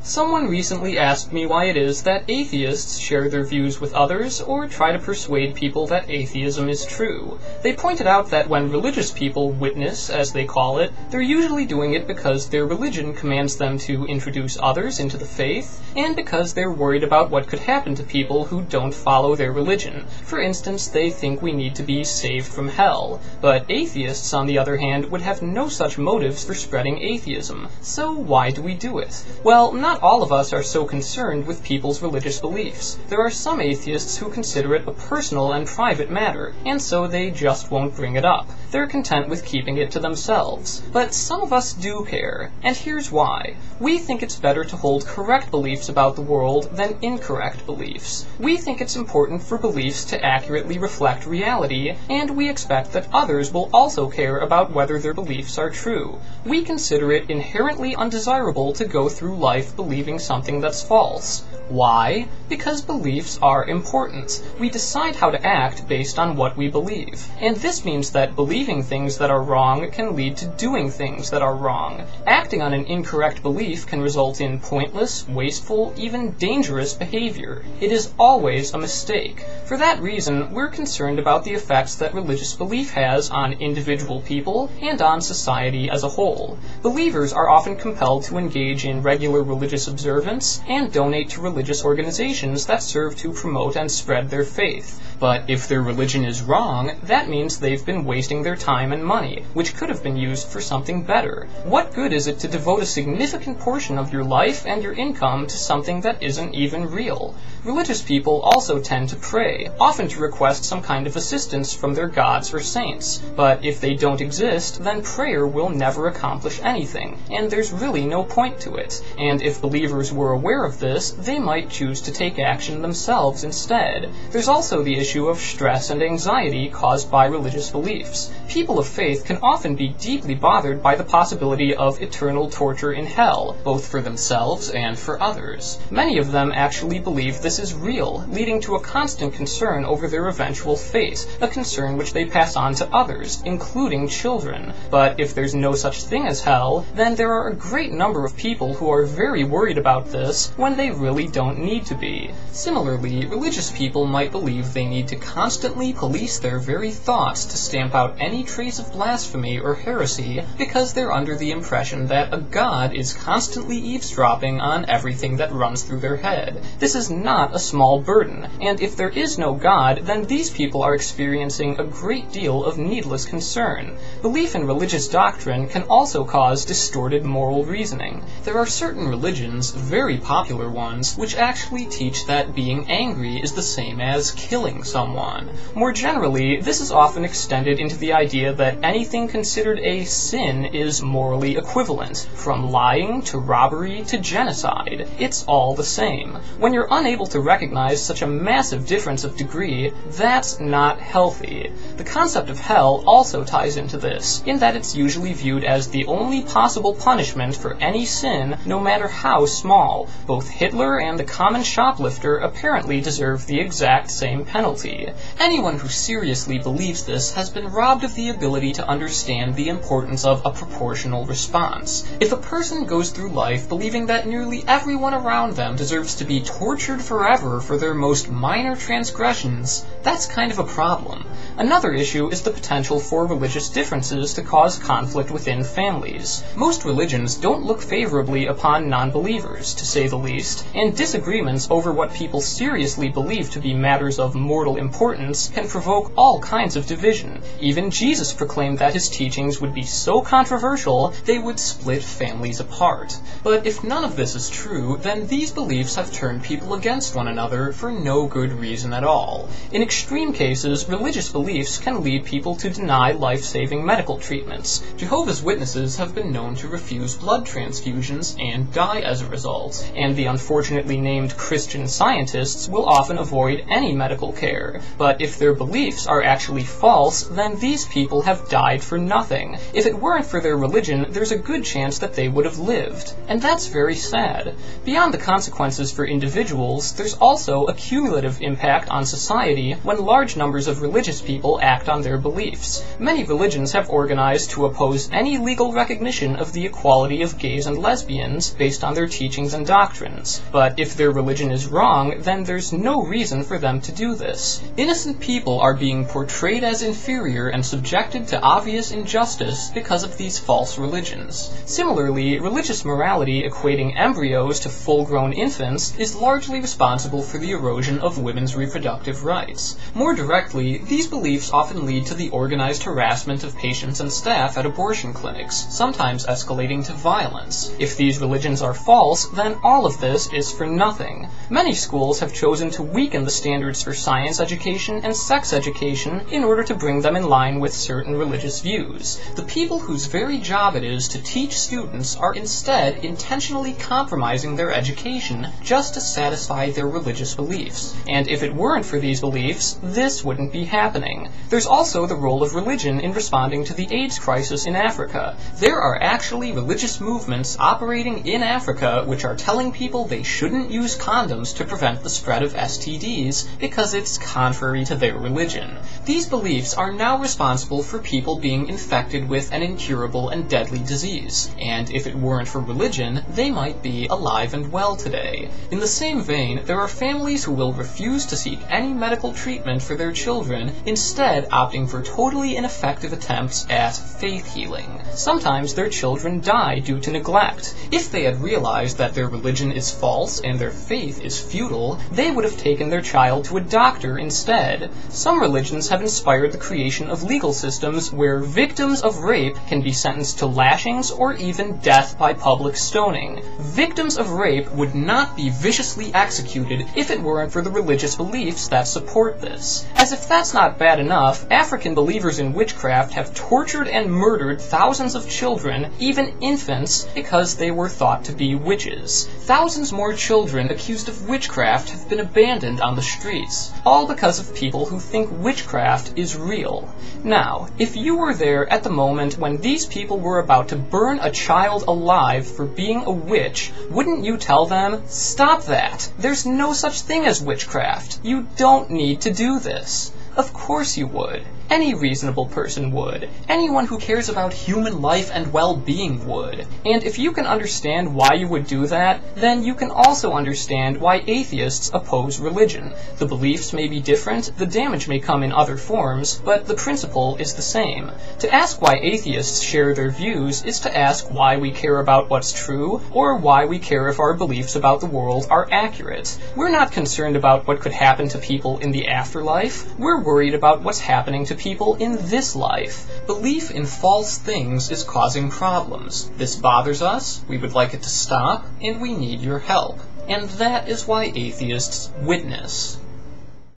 Someone recently asked me why it is that atheists share their views with others or try to persuade people that atheism is true. They pointed out that when religious people witness, as they call it, they're usually doing it because their religion commands them to introduce others into the faith, and because they're worried about what could happen to people who don't follow their religion. For instance, they think we need to be saved from hell. But atheists, on the other hand, would have no such motives for spreading atheism. So why do we do it? Well, not all of us are so concerned with people's religious beliefs. There are some atheists who consider it a personal and private matter, and so they just won't bring it up. They're content with keeping it to themselves. But some of us do care, and here's why. We think it's better to hold correct beliefs about the world than incorrect beliefs. We think it's important for beliefs to accurately reflect reality, and we expect that others will also care about whether their beliefs are true. We consider it inherently undesirable to go through life believing something that's false. Why? Because beliefs are important. We decide how to act based on what we believe. And this means that believing things that are wrong can lead to doing things that are wrong. Acting on an incorrect belief can result in pointless, wasteful, even dangerous behavior. It is always a mistake. For that reason, we're concerned about the effects that religious belief has on individual people and on society as a whole. Believers are often compelled to engage in regular religious observance and donate to religious organizations that serve to promote and spread their faith. But if their religion is wrong, that means they've been wasting their time and money, which could have been used for something better. What good is it to devote a significant portion of your life and your income to something that isn't even real? Religious people also tend to pray, often to request some kind of assistance from their gods or saints. But if they don't exist, then prayer will never accomplish anything, and there's really no point to it. And if believers were aware of this, they might choose to take action themselves instead. There's also the issue of stress and anxiety caused by religious beliefs. People of faith can often be deeply bothered by the possibility of eternal torture in hell, both for themselves and for others. Many of them actually believe this is real, leading to a constant concern over their eventual fate, a concern which they pass on to others, including children. But if there's no such thing as hell, then there are a great number of people who are very worried about this when they really don't need to be. Similarly, religious people might believe they need to constantly police their very thoughts to stamp out any trace of blasphemy or heresy because they're under the impression that a god is constantly eavesdropping on everything that runs through their head. This is not a small burden, and if there is no god, then these people are experiencing a great deal of needless concern. Belief in religious doctrine can also cause distorted moral reasoning. There are certain religions, very popular ones, which actually teach that being angry is the same as killing someone. More generally, this is often extended into the idea that anything considered a sin is morally equivalent. From lying to robbery to genocide, it's all the same. When you're unable to recognize such a massive difference of degree, that's not healthy. The concept of hell also ties into this, in that it's usually viewed as the only possible punishment for any sin, no matter how small. Both Hitler and the common shoplifter apparently deserve the exact same penalty. Anyone who seriously believes this has been robbed of the ability to understand the importance of a proportional response. If a person goes through life believing that nearly everyone around them deserves to be tortured forever for their most minor transgressions, that's kind of a problem. Another issue is the potential for religious differences to cause conflict within families. Most religions don't look favorably upon non-believers, to say the least, and disagreements over what people seriously believe to be matters of mortal importance can provoke all kinds of division. Even Jesus proclaimed that his teachings would be so controversial they would split families apart. But if none of this is true, then these beliefs have turned people against one another for no good reason at all. In extreme cases, religious beliefs can lead people to deny life-saving medical treatments. Jehovah's Witnesses have been known to refuse blood transfusions and die as a result, and the unfortunately named Christian Scientists will often avoid any medical care. But if their beliefs are actually false, then these people have died for nothing. If it weren't for their religion, there's a good chance that they would have lived. And that's very sad. Beyond the consequences for individuals, there's also a cumulative impact on society when large numbers of religious people act on their beliefs. Many religions have organized to oppose any legal recognition of the equality of gays and lesbians based on their teachings and doctrines. But if their religion is wrong, then there's no reason for them to do this. Innocent people are being portrayed as inferior and subjected to obvious injustice because of these false religions. Similarly, religious morality equating embryos to full-grown infants is largely responsible for the erosion of women's reproductive rights. More directly, these beliefs often lead to the organized harassment of patients and staff at abortion clinics, sometimes escalating to violence. If these religions are false, then all of this is for nothing. Many schools have chosen to weaken the standards for science education and sex education in order to bring them in line with certain religious views. The people whose very job it is to teach students are instead intentionally compromising their education just to satisfy their religious beliefs. And if it weren't for these beliefs, this wouldn't be happening. There's also the role of religion in responding to the AIDS crisis in Africa. There are actually religious movements operating in Africa which are telling people they shouldn't use condoms to prevent the spread of STDs because it's contrary to their religion. These beliefs are now responsible for people being infected with an incurable and deadly disease, and if it weren't for religion, they might be alive and well today. In the same vein, there are families who will refuse to seek any medical treatment for their children, instead opting for totally ineffective attempts at faith healing. Sometimes their children die due to neglect. If they had realized that their religion is false and their faith is futile, they would have taken their child to a doctor instead. Some religions have inspired the creation of legal systems where victims of rape can be sentenced to lashings or even death by public stoning. Victims of rape would not be viciously executed if it weren't for the religious beliefs that support this. As if that's not bad enough, African believers in witchcraft have tortured and murdered thousands of children, even infants, because they were thought to be witches. Thousands more children accused of witchcraft have been abandoned on the streets, all because of people who think witchcraft is real. Now, if you were there at the moment when these people were about to burn a child alive for being a witch, wouldn't you tell them, "Stop that! There's no such thing as witchcraft. You don't need to do this." Of course you would. Any reasonable person would. Anyone who cares about human life and well-being would. And if you can understand why you would do that, then you can also understand why atheists oppose religion. The beliefs may be different, the damage may come in other forms, but the principle is the same. To ask why atheists share their views is to ask why we care about what's true, or why we care if our beliefs about the world are accurate. We're not concerned about what could happen to people in the afterlife. We're worried about what's happening to people in this life. Belief in false things is causing problems. This bothers us, we would like it to stop, and we need your help. And that is why atheists witness.